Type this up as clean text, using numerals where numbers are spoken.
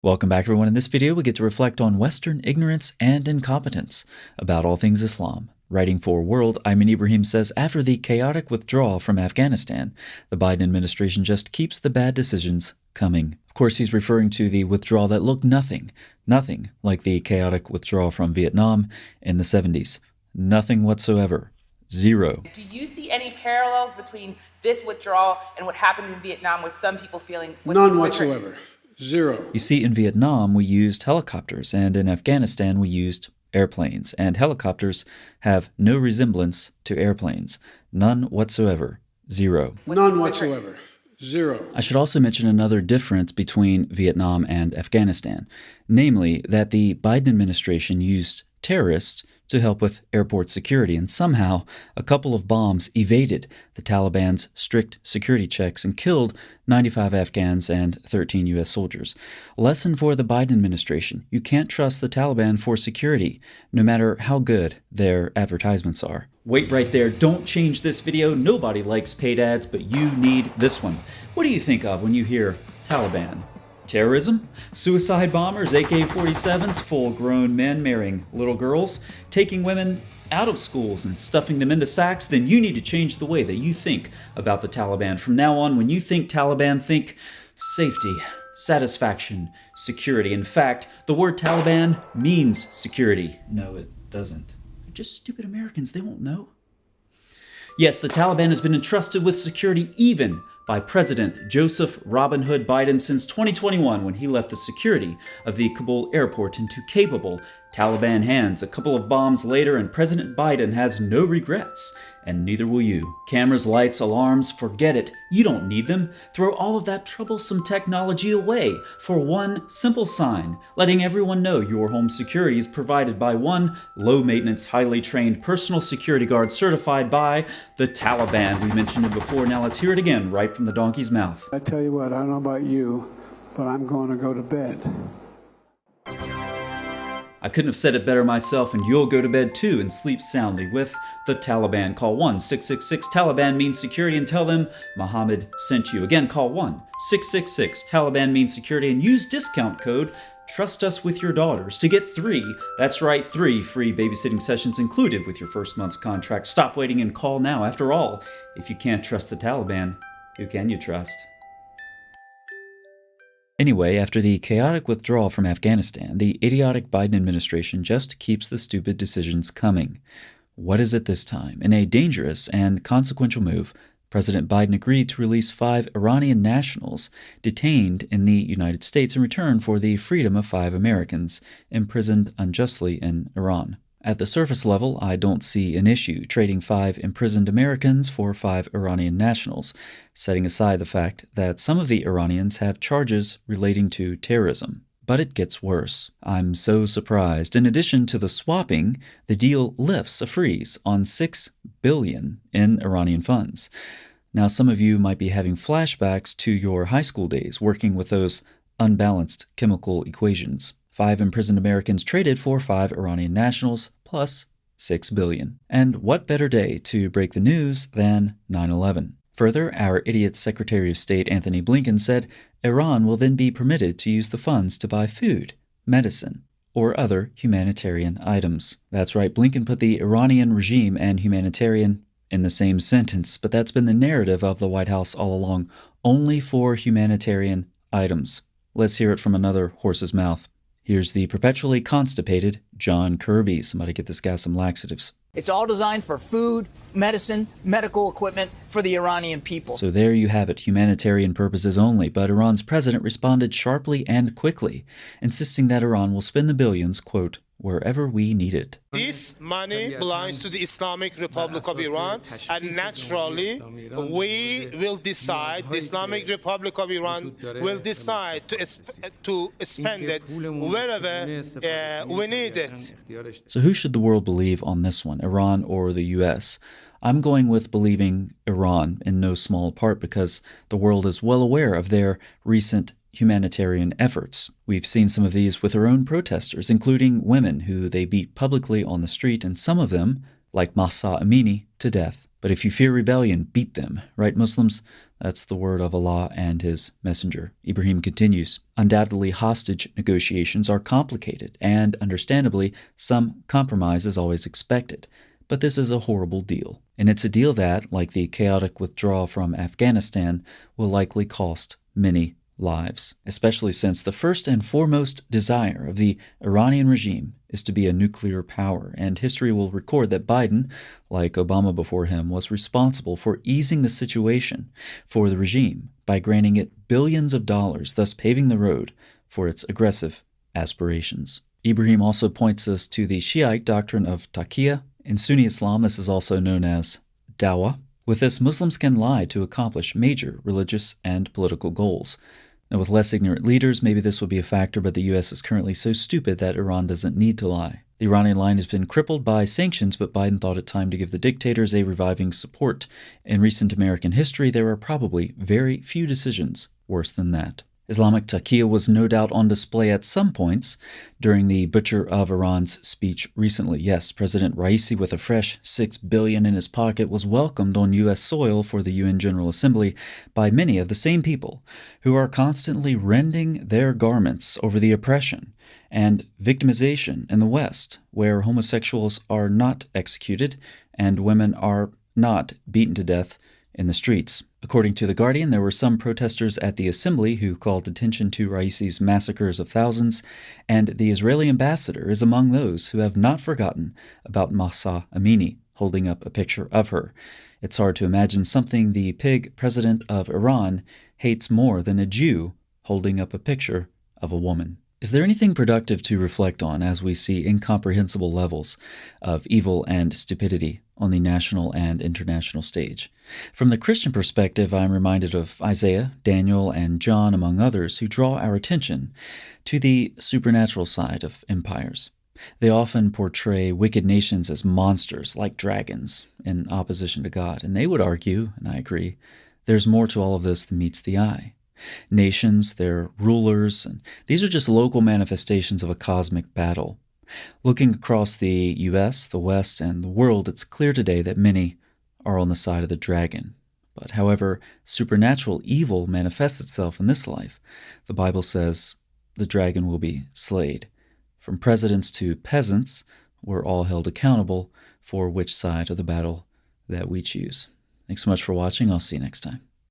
Welcome back, everyone. In this video, we get to reflect on Western ignorance and incompetence about all things Islam. Writing for World, Ayman Ibrahim says, after the chaotic withdrawal from Afghanistan, the Biden administration just keeps the bad decisions coming. Of course, he's referring to the withdrawal that looked nothing like the chaotic withdrawal from Vietnam in the 70s. Nothing whatsoever. Zero. Do you see any parallels between this withdrawal and what happened in Vietnam with some people feeling... None whatsoever. Zero. You see, in Vietnam, we used helicopters, and in Afghanistan, we used airplanes. And helicopters have no resemblance to airplanes. None whatsoever. Zero. None whatsoever. Zero. I should also mention another difference between Vietnam and Afghanistan, namely that the Biden administration used terrorists to help with airport security, and somehow a couple of bombs evaded the Taliban's strict security checks and killed 95 Afghans and 13 U.S. soldiers. Lesson for the Biden administration: you can't trust the Taliban for security, no matter how good their advertisements are. Wait right there, don't change this video. Nobody likes paid ads, but you need this one. What do you think of when you hear Taliban? Terrorism? Suicide bombers, AK-47s, full-grown men marrying little girls, taking women out of schools and stuffing them into sacks? Then you need to change the way that you think about the Taliban. From now on, when you think Taliban, think safety, satisfaction, security. In fact, the word Taliban means security. No, it doesn't. They're just stupid Americans. They won't know. Yes, the Taliban has been entrusted with security even by President Joseph Robin Hood Biden since 2021, when he left the security of the Kabul airport into capable Taliban hands. A couple of bombs later, and President Biden has no regrets, and neither will you. Cameras, lights, alarms, forget it. You don't need them. Throw all of that troublesome technology away for one simple sign, letting everyone know your home security is provided by one low-maintenance, highly trained personal security guard certified by the Taliban. We mentioned it before, now let's hear it again, right from the donkey's mouth. I tell you what, I don't know about you, but I'm going to go to bed. I couldn't have said it better myself, and you'll go to bed too and sleep soundly with the Taliban. Call 1-666-TALIBAN means security and tell them Muhammad sent you. Again, call 1-666-TALIBAN means security and use discount code Trust Us With Your Daughters to get 3, that's right, 3 free babysitting sessions included with your first month's contract. Stop waiting and call now. After all, if you can't trust the Taliban, who can you trust? Anyway, after the chaotic withdrawal from Afghanistan, the idiotic Biden administration just keeps the stupid decisions coming. What is it this time? In a dangerous and consequential move, President Biden agreed to release 5 Iranian nationals detained in the United States in return for the freedom of 5 Americans imprisoned unjustly in Iran. At the surface level, I don't see an issue trading 5 imprisoned Americans for 5 Iranian nationals, setting aside the fact that some of the Iranians have charges relating to terrorism. But it gets worse. I'm so surprised. In addition to the swapping, the deal lifts a freeze on $6 billion in Iranian funds. Now, some of you might be having flashbacks to your high school days working with those unbalanced chemical equations. 5 imprisoned Americans traded for 5 Iranian nationals plus $6 billion. And what better day to break the news than 9/11? Further, our idiot Secretary of State Anthony Blinken said Iran will then be permitted to use the funds to buy food, medicine, or other humanitarian items. That's right, Blinken put the Iranian regime and humanitarian in the same sentence, but that's been the narrative of the White House all along, only for humanitarian items. Let's hear it from another horse's mouth. Here's the perpetually constipated John Kirby. Somebody get this guy some laxatives. It's all designed for food, medicine, medical equipment for the Iranian people. So there you have it, humanitarian purposes only. But Iran's president responded sharply and quickly, insisting that Iran will spend the billions, quote, wherever we need it. This money belongs to the Islamic Republic of Iran, and naturally we will decide, the Islamic Republic of Iran will decide to spend it wherever we need it. So who should the world believe on this one, Iran or the U.S.? I'm going with believing Iran in no small part because the world is well aware of their recent humanitarian efforts. We've seen some of these with our own protesters, including women who they beat publicly on the street, and some of them, like Mahsa Amini, to death. But if you fear rebellion, beat them, right, Muslims? That's the word of Allah and his messenger. Ibrahim continues, undoubtedly hostage negotiations are complicated, and understandably, some compromise is always expected. But this is a horrible deal. And it's a deal that, like the chaotic withdrawal from Afghanistan, will likely cost many lives, especially since the first and foremost desire of the Iranian regime is to be a nuclear power, and history will record that Biden, like Obama before him, was responsible for easing the situation for the regime by granting it billions of dollars, thus paving the road for its aggressive aspirations. Ibrahim also points us to the Shiite doctrine of taqiyya. In Sunni Islam, this is also known as dawah. With this, Muslims can lie to accomplish major religious and political goals. Now, with less ignorant leaders, maybe this would be a factor, but the U.S. is currently so stupid that Iran doesn't need to lie. The Iranian line has been crippled by sanctions, but Biden thought it time to give the dictators a reviving support. In recent American history, there are probably very few decisions worse than that. Islamic taqiyya was no doubt on display at some points during the Butcher of Iran's speech recently. Yes, President Raisi, with a fresh $6 billion in his pocket, was welcomed on U.S. soil for the UN General Assembly by many of the same people who are constantly rending their garments over the oppression and victimization in the West, where homosexuals are not executed and women are not beaten to death in the streets. According to The Guardian, there were some protesters at the assembly who called attention to Raisi's massacres of thousands, and the Israeli ambassador is among those who have not forgotten about Mahsa Amini, holding up a picture of her. It's hard to imagine something the pig president of Iran hates more than a Jew holding up a picture of a woman. Is there anything productive to reflect on as we see incomprehensible levels of evil and stupidity on the national and international stage? From the Christian perspective, I am reminded of Isaiah, Daniel, and John, among others, who draw our attention to the supernatural side of empires. They often portray wicked nations as monsters, like dragons, in opposition to God. And they would argue, and I agree, there's more to all of this than meets the eye. Nations, their rulers, and these are just local manifestations of a cosmic battle. Looking across the U.S., the West, and the world, it's clear today that many are on the side of the dragon. But however supernatural evil manifests itself in this life, the Bible says the dragon will be slayed. From presidents to peasants, we're all held accountable for which side of the battle that we choose. Thanks so much for watching. I'll see you next time.